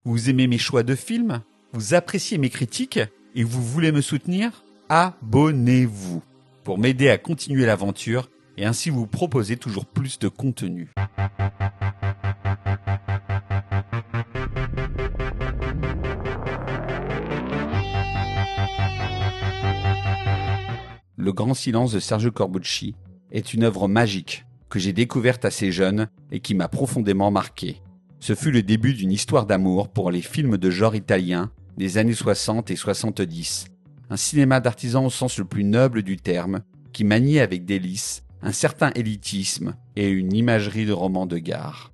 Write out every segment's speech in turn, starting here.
Vous aimez mes choix de films? Vous appréciez mes critiques? Et vous voulez me soutenir? Abonnez-vous pour m'aider à continuer l'aventure et ainsi vous proposer toujours plus de contenu. Le Grand Silence de Sergio Corbucci est une œuvre magique que j'ai découverte assez jeune et qui m'a profondément marqué. Ce fut le début d'une histoire d'amour pour les films de genre italien des années 60 et 70. Un cinéma d'artisan au sens le plus noble du terme, qui maniait avec délice un certain élitisme et une imagerie de roman de gare.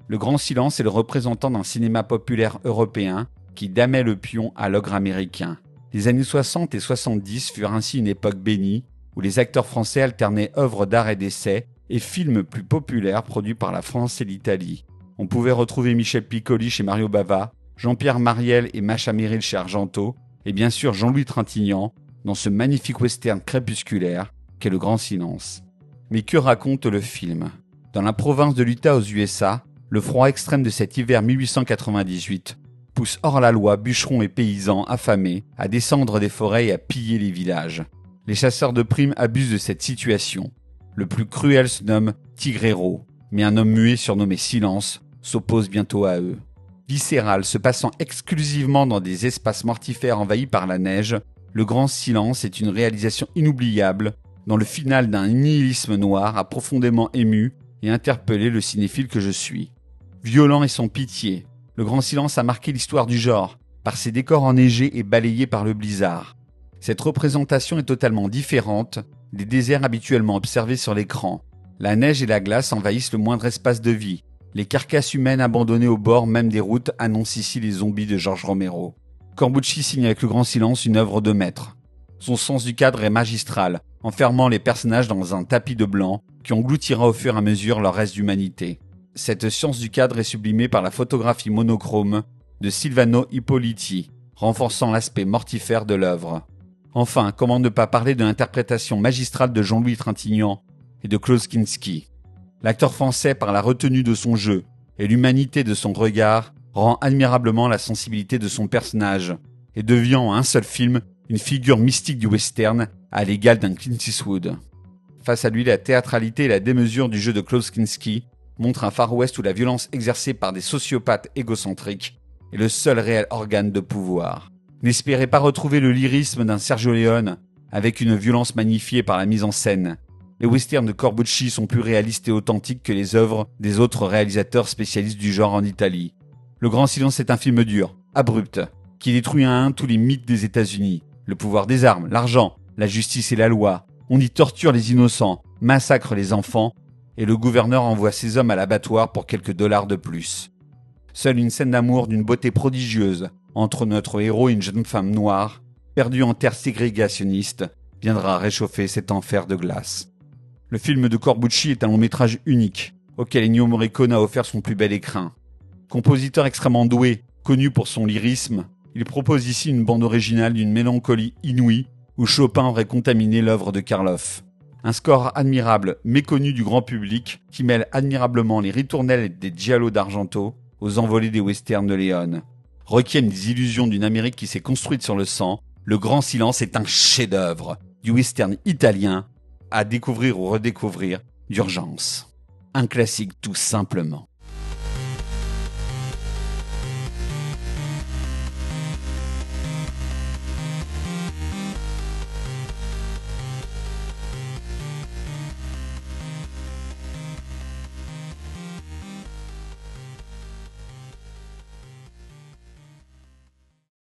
Le Grand Silence est le représentant d'un cinéma populaire européen qui damait le pion à l'ogre américain. Les années 60 et 70 furent ainsi une époque bénie où les acteurs français alternaient œuvres d'art et d'essai et films plus populaires produits par la France et l'Italie. On pouvait retrouver Michel Piccoli chez Mario Bava, Jean-Pierre Mariel et Macha Merrill chez Argento, et bien sûr Jean-Louis Trintignant dans ce magnifique western crépusculaire qu'est Le Grand Silence. Mais que raconte le film? Dans la province de l'Utah aux USA, le froid extrême de cet hiver 1898 pousse hors la loi bûcherons et paysans affamés à descendre des forêts et à piller les villages. Les chasseurs de primes abusent de cette situation. Le plus cruel se nomme Tigrero, mais un homme muet surnommé Silence s'oppose bientôt à eux. Viscéral, se passant exclusivement dans des espaces mortifères envahis par la neige, Le Grand Silence est une réalisation inoubliable dont le final d'un nihilisme noir a profondément ému et interpellé le cinéphile que je suis. Violent et sans pitié, Le Grand Silence a marqué l'histoire du genre par ses décors enneigés et balayés par le blizzard. Cette représentation est totalement différente des déserts habituellement observés sur l'écran. La neige et la glace envahissent le moindre espace de vie. Les carcasses humaines abandonnées au bord même des routes annoncent ici les zombies de George Romero. Corbucci signe avec Le Grand Silence une œuvre de maître. Son sens du cadre est magistral, enfermant les personnages dans un tapis de blanc qui engloutira au fur et à mesure leur reste d'humanité. Cette science du cadre est sublimée par la photographie monochrome de Silvano Ippoliti, renforçant l'aspect mortifère de l'œuvre. Enfin, comment ne pas parler de l'interprétation magistrale de Jean-Louis Trintignant et de Klaus Kinski. L'acteur français, par la retenue de son jeu et l'humanité de son regard, rend admirablement la sensibilité de son personnage et devient en un seul film une figure mystique du western à l'égal d'un Clint Eastwood. Face à lui, la théâtralité et la démesure du jeu de Klaus Kinski montrent un Far West où la violence exercée par des sociopathes égocentriques est le seul réel organe de pouvoir. N'espérez pas retrouver le lyrisme d'un Sergio Leone avec une violence magnifiée par la mise en scène. Les westerns de Corbucci sont plus réalistes et authentiques que les œuvres des autres réalisateurs spécialistes du genre en Italie. Le Grand Silence est un film dur, abrupt, qui détruit un à un tous les mythes des États-Unis. Le pouvoir des armes, l'argent, la justice et la loi. On y torture les innocents, massacre les enfants, et le gouverneur envoie ses hommes à l'abattoir pour quelques dollars de plus. Seule une scène d'amour d'une beauté prodigieuse entre notre héros et une jeune femme noire, perdue en terre ségrégationniste, viendra réchauffer cet enfer de glace. Le film de Corbucci est un long métrage unique, auquel Ennio Morricone a offert son plus bel écrin. Compositeur extrêmement doué, connu pour son lyrisme, il propose ici une bande originale d'une mélancolie inouïe où Chopin aurait contaminé l'œuvre de Karloff. Un score admirable, méconnu du grand public, qui mêle admirablement les ritournelles des giallo d'Argento aux envolées des westerns de Leone. Requiem des illusions d'une Amérique qui s'est construite sur le sang, Le Grand Silence est un chef-d'œuvre du western italien à découvrir ou redécouvrir d'urgence. Un classique tout simplement.